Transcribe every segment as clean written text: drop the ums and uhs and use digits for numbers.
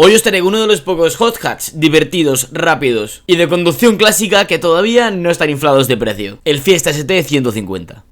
Hoy os traigo uno de los pocos hot hats divertidos, rápidos y de conducción clásica que todavía no están inflados de precio. El Fiesta ST 150.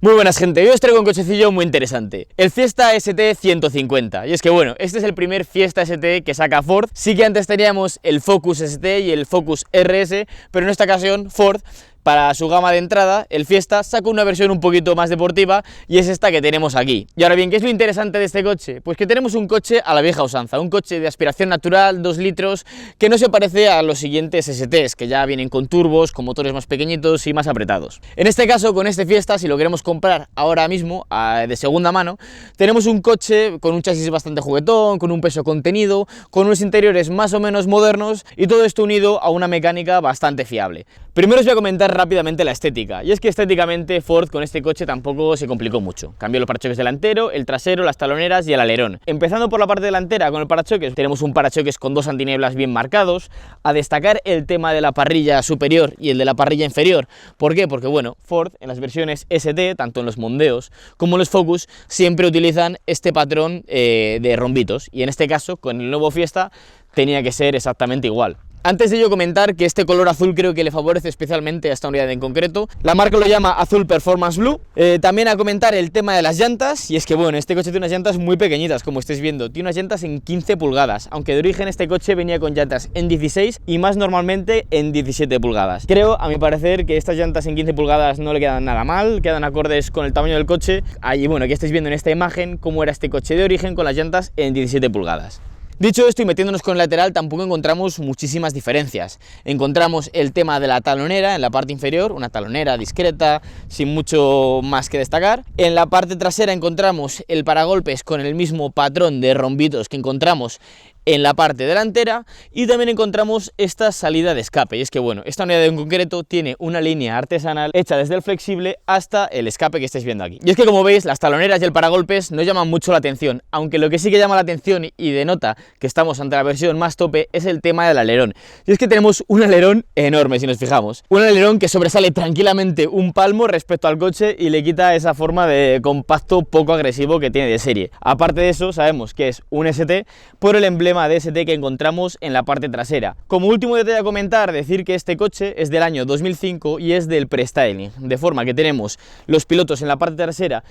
Muy buenas gente, hoy os traigo un cochecillo muy interesante, el Fiesta ST 150. Y es que bueno, este es el primer Fiesta ST que saca Ford. Sí que antes teníamos el Focus ST y el Focus RS, pero en esta ocasión Ford, para su gama de entrada, el Fiesta sacó una versión un poquito más deportiva y es esta que tenemos aquí. Y ahora bien, ¿qué es lo interesante de este coche? Pues que tenemos un coche a la vieja usanza, un coche de aspiración natural, 2 litros, que no se parece a los siguientes STs, que ya vienen con turbos, con motores más pequeñitos y más apretados. En este caso, con este Fiesta, si lo queremos comprar ahora mismo, de segunda mano, tenemos un coche con un chasis bastante juguetón, con un peso contenido, con unos interiores más o menos modernos y todo esto unido a una mecánica bastante fiable. Primero os voy a comentar rápidamente la estética, y es que estéticamente Ford con este coche tampoco se complicó mucho. Cambió los parachoques delantero, el trasero, las taloneras y el alerón. Empezando por la parte delantera con el parachoques, tenemos un parachoques con 2 antinieblas bien marcados, a destacar el tema de la parrilla superior y el de la parrilla inferior. ¿Por qué? Porque bueno, Ford en las versiones ST, tanto en los Mondeos como en los Focus, siempre utilizan este patrón de rombitos, y en este caso con el nuevo Fiesta tenía que ser exactamente igual. Antes de ello comentar que este color azul creo que le favorece especialmente a esta unidad en concreto. La marca lo llama Azul Performance Blue. También a comentar el tema de las llantas, y es que bueno, este coche tiene unas llantas muy pequeñitas, como estáis viendo. Tiene unas llantas en 15 pulgadas, aunque de origen este coche venía con llantas en 16 y más normalmente en 17 pulgadas. Creo, a mi parecer, que estas llantas en 15 pulgadas no le quedan nada mal, quedan acordes con el tamaño del coche. Ahí bueno, aquí estáis viendo en esta imagen cómo era este coche de origen con las llantas en 17 pulgadas. Dicho esto y metiéndonos con el lateral, tampoco encontramos muchísimas diferencias. Encontramos el tema de la talonera en la parte inferior, una talonera discreta, sin mucho más que destacar. En la parte trasera encontramos el paragolpes con el mismo patrón de rombitos que encontramos en la parte delantera, y también encontramos esta salida de escape. Y es que bueno, esta unidad en concreto tiene una línea artesanal hecha desde el flexible hasta el escape que estáis viendo aquí. Y es que como veis, las taloneras y el paragolpes no llaman mucho la atención, aunque lo que sí que llama la atención y denota que estamos ante la versión más tope es el tema del alerón. Y es que tenemos un alerón enorme, si nos fijamos, un alerón que sobresale tranquilamente un palmo respecto al coche y le quita esa forma de compacto poco agresivo que tiene de serie. Aparte de eso, sabemos que es un ST por el emblema de ST que encontramos en la parte trasera. Como último detalle a comentar, decir que este coche es del año 2005 y es del pre-styling, de forma que tenemos los pilotos en la parte trasera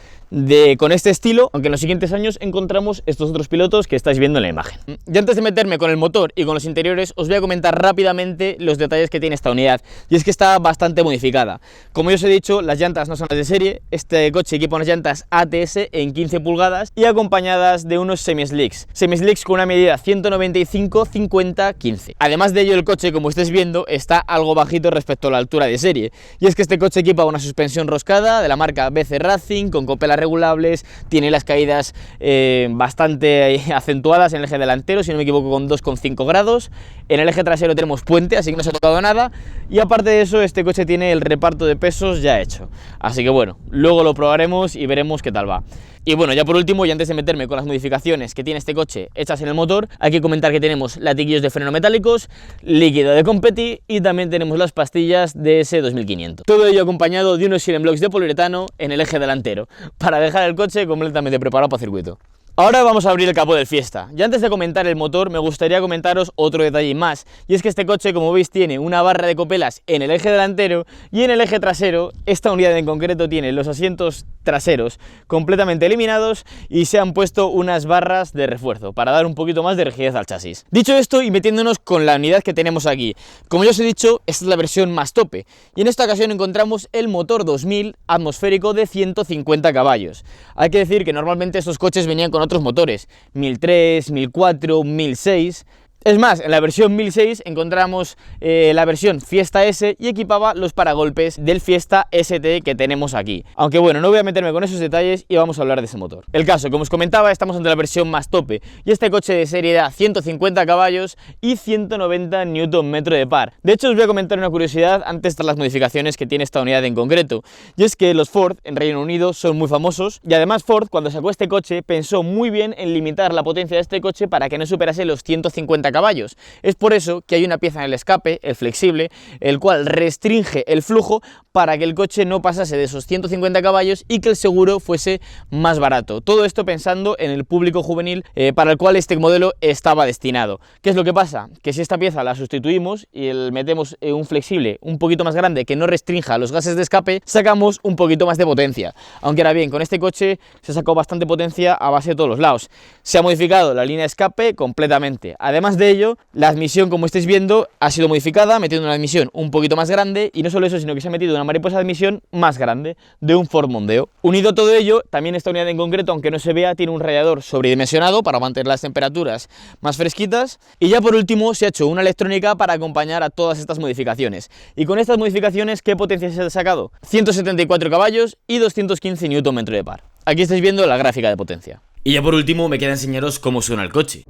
con este estilo, aunque en los siguientes años encontramos estos otros pilotos que estáis viendo en la imagen. Y antes de meterme con el motor y con los interiores, os voy a comentar rápidamente los detalles que tiene esta unidad, y es que está bastante modificada. Como ya os he dicho, las llantas no son las de serie. Este coche equipa unas llantas ATS en 15 pulgadas y acompañadas de unos semi-slicks con una medida 195, 50, 15. Además de ello, el coche, como estáis viendo, está algo bajito respecto a la altura de serie, y es que este coche equipa una suspensión roscada de la marca BC Racing con copelas regulables, tiene las caídas bastante acentuadas en el eje delantero, si no me equivoco con 2,5 grados, en el eje trasero tenemos puente, así que no se ha tocado nada, y aparte de eso, este coche tiene el reparto de pesos ya hecho, así que bueno, luego lo probaremos y veremos qué tal va. Y bueno, ya por último, y antes de meterme con las modificaciones que tiene este coche hechas en el motor, hay que comentar que tenemos latiguillos de freno metálicos, líquido de Competi y también tenemos las pastillas DS 2500. Todo ello acompañado de unos Silent Blocks de poliuretano en el eje delantero, para dejar el coche completamente preparado para circuito. Ahora vamos a abrir el capó del Fiesta, y antes de comentar el motor me gustaría comentaros otro detalle más, y es que este coche, como veis, tiene una barra de copelas en el eje delantero, y en el eje trasero esta unidad en concreto tiene los asientos traseros completamente eliminados y se han puesto unas barras de refuerzo para dar un poquito más de rigidez al chasis. Dicho esto y metiéndonos con la unidad que tenemos aquí, como ya os he dicho, esta es la versión más tope, y en esta ocasión encontramos el motor 2000 atmosférico de 150 caballos. Hay que decir que normalmente estos coches venían con otros motores, 1003, 1004, 1006... Es más, en la versión 1006 encontramos la versión Fiesta S y equipaba los paragolpes del Fiesta ST que tenemos aquí. Aunque bueno, no voy a meterme con esos detalles y vamos a hablar de ese motor. El caso, como os comentaba, estamos ante la versión más tope, y este coche de serie da 150 caballos y 190 Nm de par. De hecho, os voy a comentar una curiosidad antes de las modificaciones que tiene esta unidad en concreto, y es que los Ford en Reino Unido son muy famosos, y además Ford, cuando sacó este coche, pensó muy bien en limitar la potencia de este coche para que no superase los 150 caballos. Es por eso que hay una pieza en el escape, el flexible, el cual restringe el flujo para que el coche no pasase de esos 150 caballos y que el seguro fuese más barato. Todo esto pensando en el público juvenil para el cual este modelo estaba destinado. ¿Qué es lo que pasa? Que si esta pieza la sustituimos y metemos un flexible un poquito más grande que no restrinja los gases de escape, sacamos un poquito más de potencia. Aunque ahora bien, con este coche se sacó bastante potencia a base de todos los lados. Se ha modificado la línea de escape completamente. Además de ello, la admisión, como estáis viendo, ha sido modificada, metiendo una admisión un poquito más grande, y no solo eso, sino que se ha metido una mariposa de admisión más grande, de un Ford Mondeo. Unido a todo ello, también esta unidad en concreto, aunque no se vea, tiene un radiador sobredimensionado para mantener las temperaturas más fresquitas, y ya por último se ha hecho una electrónica para acompañar a todas estas modificaciones. Y con estas modificaciones, ¿qué potencia se ha sacado? 174 caballos y 215 Nm de par. Aquí estáis viendo la gráfica de potencia. Y ya por último me queda enseñaros cómo suena el coche.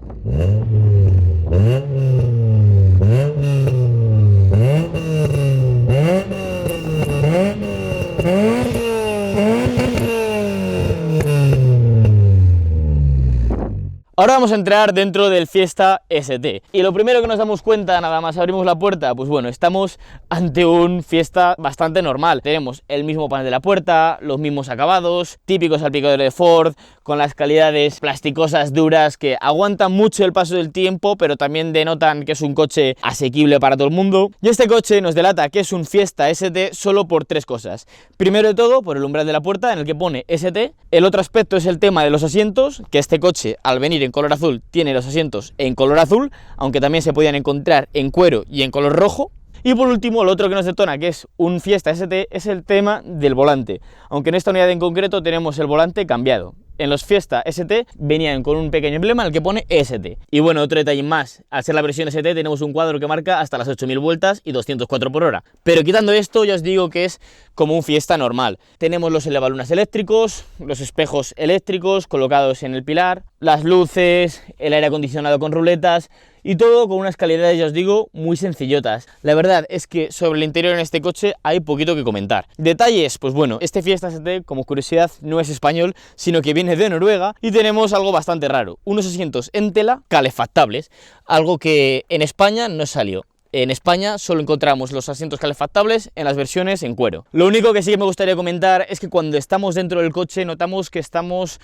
Ahora vamos a entrar dentro del Fiesta ST y lo primero que nos damos cuenta nada más abrimos la puerta, pues bueno, estamos ante un Fiesta bastante normal. Tenemos el mismo panel de la puerta, los mismos acabados, típicos salpicadores de Ford, con las calidades plasticosas duras que aguantan mucho el paso del tiempo, pero también denotan que es un coche asequible para todo el mundo. Y este coche nos delata que es un Fiesta ST solo por tres cosas. Primero de todo, por el umbral de la puerta en el que pone ST. El otro aspecto es el tema de los asientos, que este coche al venir en color azul tiene los asientos en color azul, aunque también se podían encontrar en cuero y en color rojo. Y por último, lo otro que nos detona que es un Fiesta ST es el tema del volante, aunque en esta unidad en concreto tenemos el volante cambiado. En los Fiesta ST venían con un pequeño emblema en el que pone ST. Y bueno, otro detalle más, al ser la versión ST tenemos un cuadro que marca hasta las 8000 vueltas y 204 por hora. Pero quitando esto, ya os digo que es como un Fiesta normal. Tenemos los elevalunas eléctricos, los espejos eléctricos colocados en el pilar, las luces, el aire acondicionado con ruletas, y todo con unas calidades, ya os digo, muy sencillotas. La verdad es que sobre el interior en este coche hay poquito que comentar. Detalles, pues bueno, este Fiesta ST, como curiosidad, no es español, sino que viene de Noruega, y tenemos algo bastante raro, unos asientos en tela calefactables, algo que en España no salió. En España solo encontramos los asientos calefactables en las versiones en cuero. Lo único que sí que me gustaría comentar es que cuando estamos dentro del coche notamos que estamos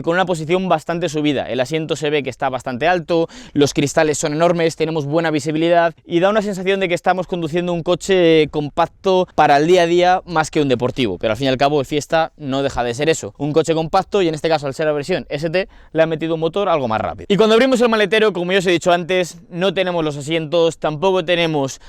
con una posición bastante subida. El asiento se ve que está bastante alto, los cristales son enormes, tenemos buena visibilidad y da una sensación de que estamos conduciendo un coche compacto para el día a día más que un deportivo. Pero al fin y al cabo el Fiesta no deja de ser eso, un coche compacto, y en este caso al ser la versión ST le han metido un motor algo más rápido. Y cuando abrimos el maletero, como ya os he dicho antes, no tenemos los asientos, tampoco tenemos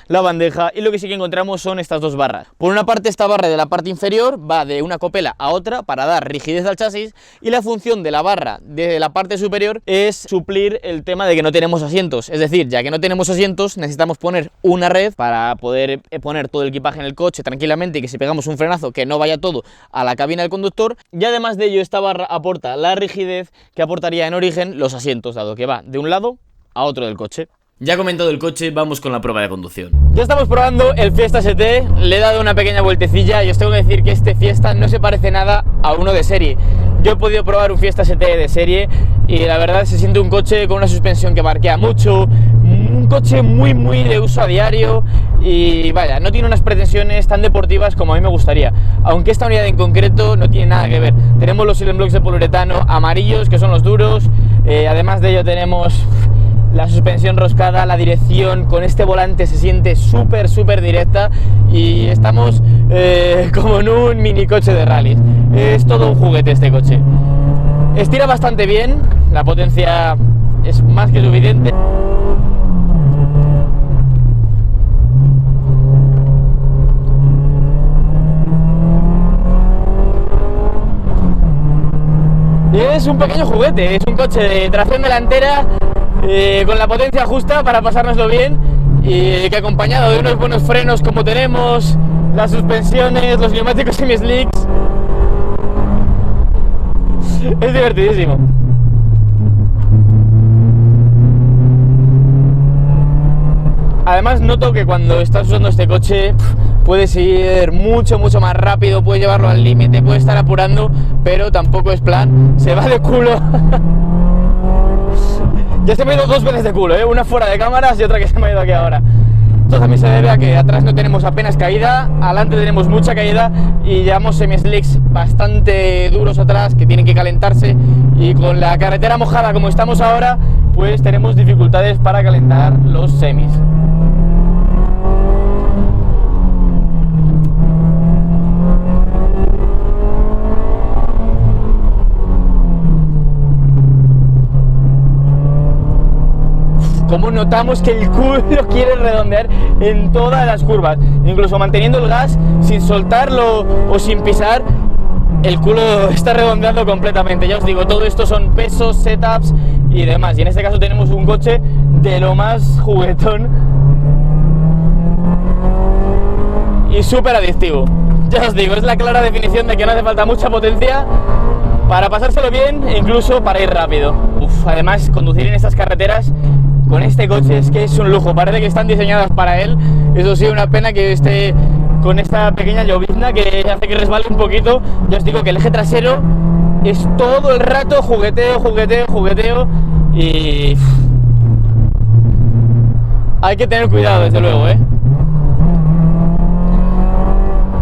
la bandeja, y lo que sí que encontramos son estas dos barras. Por una parte, esta barra de la parte inferior va de una copela a otra para dar rigidez al chasis, y la función de la barra de la parte superior es suplir el tema de que no tenemos asientos. Es decir, ya que no tenemos asientos, necesitamos poner una red para poder poner todo el equipaje en el coche tranquilamente, y que si pegamos un frenazo que no vaya todo a la cabina del conductor. Y además de ello, esta barra aporta la rigidez que aportaría en origen los asientos, dado que va de un lado a otro del coche. Ya comentado el coche, vamos con la prueba de conducción. Ya estamos probando el Fiesta ST, le he dado una pequeña vueltecilla y os tengo que decir que este Fiesta no se parece nada a uno de serie. Yo he podido probar un Fiesta ST de serie y la verdad se siente un coche con una suspensión que marquea mucho, un coche muy de uso a diario, y vaya, no tiene unas pretensiones tan deportivas como a mí me gustaría, aunque esta unidad en concreto no tiene nada que ver. Tenemos los silent blocks de poliuretano amarillos, que son los duros, además de ello tenemos la suspensión roscada, la dirección con este volante se siente súper directa, y estamos como en un mini coche de rally. Es todo un juguete este coche. Estira bastante bien, la potencia es más que suficiente. Y es un pequeño juguete, es un coche de tracción delantera con la potencia justa para pasárnoslo bien, y que acompañado de unos buenos frenos como tenemos, las suspensiones, los neumáticos semi-slicks, es divertidísimo. Además noto que cuando estás usando este coche puedes ir mucho más rápido, puedes llevarlo al límite, puedes estar apurando, pero tampoco es plan, se va de culo. Ya se me ha ido 2 veces de culo, una fuera de cámaras y otra que se me ha ido aquí ahora. Esto también se debe a que atrás no tenemos apenas caída, adelante tenemos mucha caída y llevamos semi-slicks bastante duros atrás que tienen que calentarse, y con la carretera mojada como estamos ahora, pues tenemos dificultades para calentar los semis. Como notamos que el culo quiere redondear en todas las curvas, incluso manteniendo el gas sin soltarlo o sin pisar, el culo está redondeando completamente. Ya os digo, todo esto son pesos, setups y demás, y en este caso tenemos un coche de lo más juguetón y súper adictivo. Ya os digo, es la clara definición de que no hace falta mucha potencia para pasárselo bien e incluso para ir rápido. Además, conducir en estas carreteras con este coche es que es un lujo, parece que están diseñadas para él. Eso sí, una pena que esté con esta pequeña llovizna que hace que resbale un poquito. Ya os digo que el eje trasero es todo el rato jugueteo, jugueteo, jugueteo, y hay que tener cuidado, desde luego,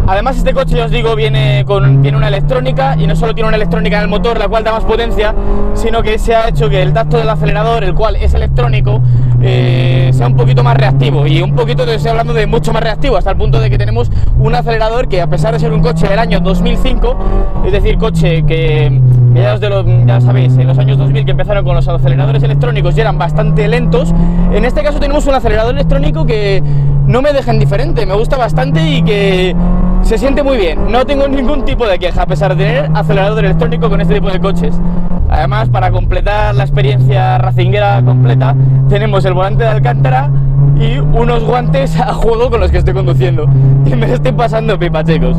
Además, este coche, ya os digo, tiene una electrónica, y no solo tiene una electrónica en el motor, la cual da más potencia, sino que se ha hecho que el tacto del acelerador, el cual es electrónico, sea un poquito más reactivo, y un poquito, te estoy hablando de mucho más reactivo, hasta el punto de que tenemos un acelerador que, a pesar de ser un coche del año 2005, es decir, coche que ya sabéis, en los años 2000 que empezaron con los aceleradores electrónicos y eran bastante lentos, en este caso tenemos un acelerador electrónico que no me deja indiferente, me gusta bastante y que se siente muy bien. No tengo ningún tipo de queja a pesar de tener acelerador electrónico con este tipo de coches. Además, para completar la experiencia racinguera completa, tenemos el volante de Alcántara y unos guantes a juego con los que estoy conduciendo, y me estoy pasando pipa, chicos.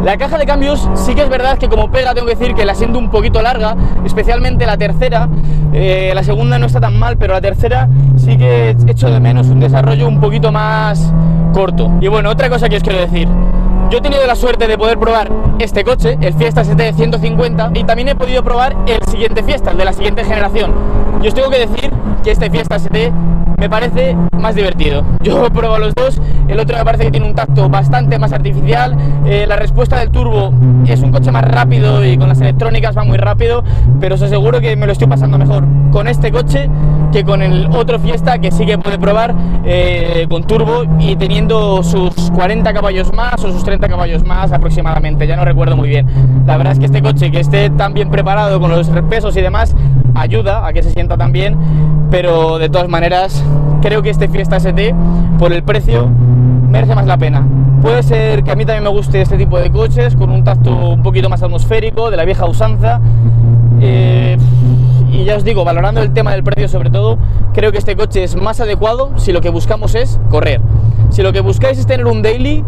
La caja de cambios sí que es verdad que, como pega, tengo que decir que la siento un poquito larga, especialmente la tercera. La segunda no está tan mal, pero la tercera sí que echo de menos un desarrollo un poquito más corto. Y bueno, otra cosa que os quiero decir: yo he tenido la suerte de poder probar este coche, el Fiesta ST 150, y también he podido probar el siguiente Fiesta, el de la siguiente generación. Y os tengo que decir que este Fiesta ST me parece más divertido. Yo he probado los dos, el otro me parece que tiene un tacto bastante más artificial, la respuesta del turbo es un coche más rápido y con las electrónicas va muy rápido, pero os aseguro que me lo estoy pasando mejor con este coche que con el otro Fiesta, que sí que puede probar con turbo y teniendo sus 40 caballos más o sus 30 caballos más aproximadamente, ya no recuerdo muy bien. La verdad es que este coche, que esté tan bien preparado con los pesos y demás, ayuda a que se sienta tan bien, pero de todas maneras creo que este Fiesta ST, por el precio, merece más la pena. Puede ser que a mí también me guste este tipo de coches con un tacto un poquito más atmosférico, de la vieja usanza, y ya os digo, valorando el tema del precio sobre todo, creo que este coche es más adecuado si lo que buscamos es correr. Si lo que buscáis es tener un daily,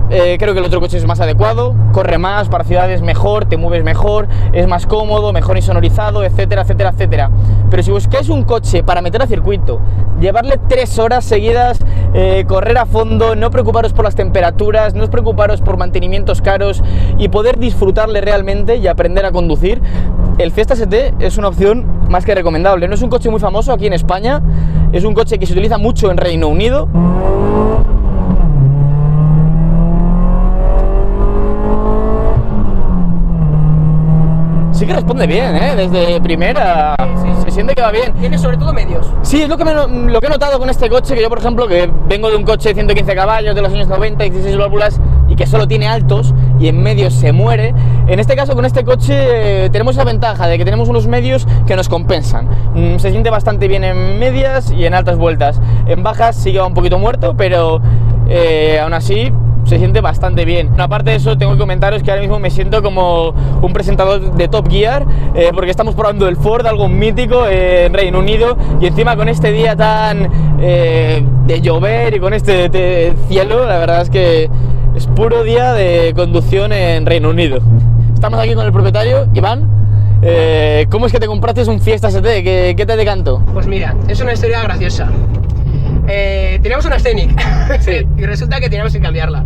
creo que el otro coche es más adecuado, corre más, para ciudades mejor, te mueves mejor, es más cómodo, mejor insonorizado, etcétera, etcétera, etcétera. Pero si buscáis un coche para meter a circuito, llevarle 3 horas seguidas, correr a fondo, no preocuparos por las temperaturas, no os preocuparos por mantenimientos caros y poder disfrutarle realmente y aprender a conducir, el Fiesta ST es una opción más que recomendable. No es un coche muy famoso aquí en España, es un coche que se utiliza mucho en Reino Unido. Sí que responde bien, desde primera, sí. Se siente que va bien. Tiene sobre todo medios. Sí, es lo que he notado con este coche, que yo, por ejemplo, que vengo de un coche de 115 caballos de los años 90, 16 válvulas, y que solo tiene altos y en medios se muere. En este caso, con este coche tenemos esa ventaja de que tenemos unos medios que nos compensan. Se siente bastante bien en medias y en altas vueltas. En bajas sí que va un poquito muerto, pero aún así se siente bastante bien. Aparte de eso, tengo que comentaros que ahora mismo me siento como un presentador de Top Gear, porque estamos probando el Ford, algo mítico en Reino Unido, y encima con este día tan de llover y con este cielo, la verdad es que es puro día de conducción en Reino Unido. Estamos aquí con el propietario, Iván. ¿Cómo es que te compraste un Fiesta ST? ¿Qué te decantó? Pues mira, es una historia graciosa. Teníamos una Scenic, sí, y resulta que teníamos que cambiarla.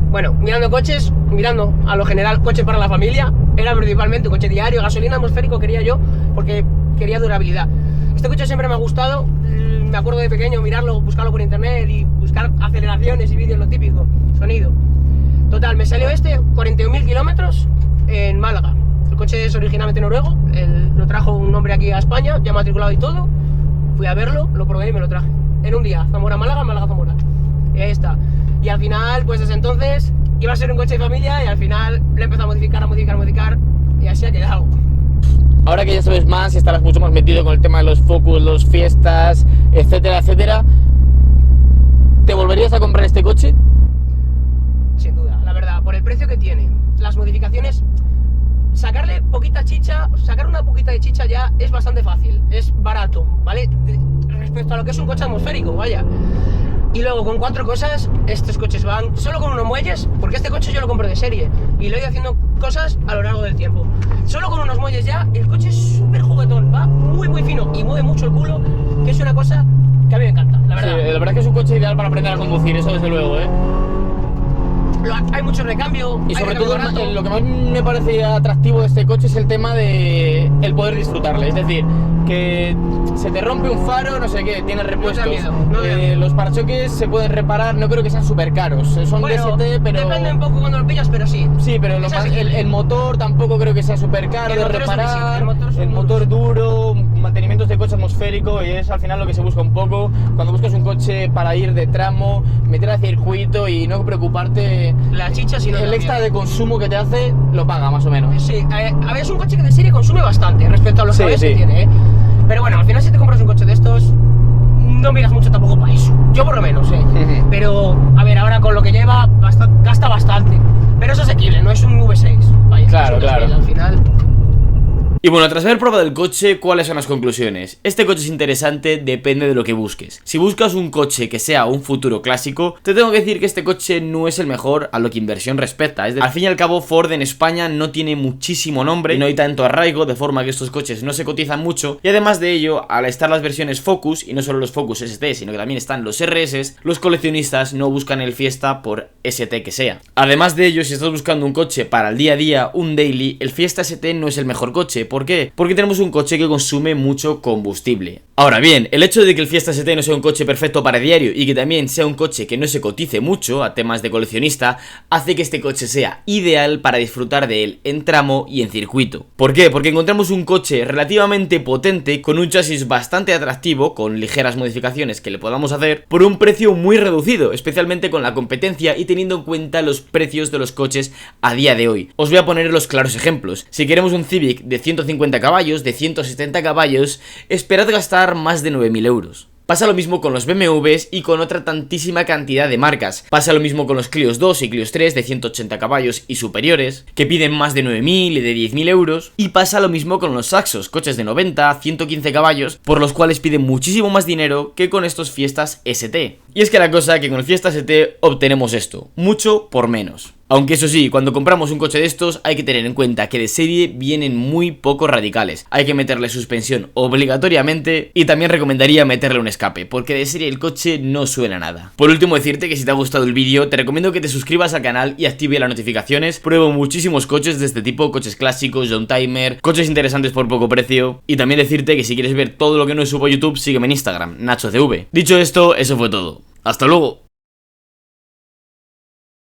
Bueno, mirando coches, mirando a lo general coche para la familia, era principalmente un coche diario, gasolina atmosférico quería yo, porque quería durabilidad. Este coche siempre me ha gustado, me acuerdo de pequeño mirarlo, buscarlo por internet y buscar aceleraciones y vídeos, lo típico, sonido. Total, me salió este, 41.000 kilómetros en Málaga. El coche es originalmente noruego, lo trajo un hombre aquí a España, ya matriculado y todo. Fui a verlo, lo probé y me lo traje. En un día, Zamora-Málaga, Málaga-Zamora. Y ahí está. Y al final, pues desde entonces, iba a ser un coche de familia y al final le empezó a modificar y así ha quedado. Ahora que ya sabes más y estarás mucho más metido con el tema de los Focus, los Fiestas, etcétera, etcétera, ¿te volverías a comprar este coche? Sin duda, la verdad, por el precio que tiene, las modificaciones, sacarle poquita chicha, sacar una poquita de chicha ya es bastante fácil, es barato, ¿vale? Respecto a lo que es un coche atmosférico, vaya. Y luego con 4 cosas, estos coches van solo con unos muelles, porque este coche yo lo compro de serie y lo he ido haciendo cosas a lo largo del tiempo. Solo con unos muelles ya, el coche es súper juguetón, va muy fino y mueve mucho el culo, que es una cosa que a mí me encanta, la verdad. Sí, la verdad es que es un coche ideal para aprender a conducir, eso desde luego, ¿eh? Hay mucho recambio. Y sobre todo lo que más me parece atractivo de este coche es el tema de el poder disfrutarle, es decir, que se te rompe un faro, no sé qué, tiene repuestos, los parachoques se pueden reparar, no creo que sean súper caros, son DST, pero... Depende un poco cuando lo pillas, pero sí. Sí, pero el motor tampoco creo que sea súper caro de reparar, el motor duro, mantenimientos de coche atmosférico, y es al final lo que se busca un poco cuando buscas un coche para ir de tramo, meter al circuito y no preocuparte. La chicha, sino el extra de consumo que te hace lo paga más o menos. Sí, a ver, es un coche que de serie consume bastante respecto a los que tiene, ¿eh? Pero bueno, al final si te compras un coche de estos, no miras mucho tampoco para eso. Yo por lo menos, Pero, a ver, ahora con lo que lleva, gasta bastante. Pero es asequible, no es un V6. Vaya, claro, es un claro. Al final... Y bueno, tras haber probado el coche, ¿cuáles son las conclusiones? Este coche es interesante, depende de lo que busques. Si buscas un coche que sea un futuro clásico, te tengo que decir que este coche no es el mejor a lo que inversión respecta. Al fin y al cabo, Ford en España no tiene muchísimo nombre y no hay tanto arraigo, de forma que estos coches no se cotizan mucho. Y además de ello, al estar las versiones Focus, y no solo los Focus ST, sino que también están los RS, los coleccionistas no buscan el Fiesta por ST que sea. Además de ello, si estás buscando un coche para el día a día, un daily, el Fiesta ST no es el mejor coche. ¿Por qué? Porque tenemos un coche que consume mucho combustible. Ahora bien, el hecho de que el Fiesta ST no sea un coche perfecto para diario y que también sea un coche que no se cotice mucho a temas de coleccionista, hace que este coche sea ideal para disfrutar de él en tramo y en circuito. ¿Por qué? Porque encontramos un coche relativamente potente, con un chasis bastante atractivo, con ligeras modificaciones que le podamos hacer, por un precio muy reducido, especialmente con la competencia y teniendo en cuenta los precios de los coches a día de hoy. Os voy a poner los claros ejemplos. Si queremos un Civic de 150 caballos, de 170 caballos, esperad gastar más de 9.000 euros. Pasa lo mismo con los BMWs y con otra tantísima cantidad de marcas. Pasa lo mismo con los Clios 2 y Clios 3 de 180 caballos y superiores, que piden más de 9.000 y de 10.000 euros. Y pasa lo mismo con los Saxos, coches de 90, 115 caballos, por los cuales piden muchísimo más dinero que con estos Fiestas ST. Y es que la cosa que con el Fiesta ST obtenemos esto, mucho por menos. Aunque eso sí, cuando compramos un coche de estos hay que tener en cuenta que de serie vienen muy poco radicales. Hay que meterle suspensión obligatoriamente y también recomendaría meterle un escape, porque de serie el coche no suena nada. Por último, decirte que si te ha gustado el vídeo, te recomiendo que te suscribas al canal y active las notificaciones. Pruebo muchísimos coches de este tipo, coches clásicos, youngtimer, coches interesantes por poco precio. Y también decirte que si quieres ver todo lo que no subo a YouTube, sígueme en Instagram, NachoCV. Dicho esto, eso fue todo. ¡Hasta luego!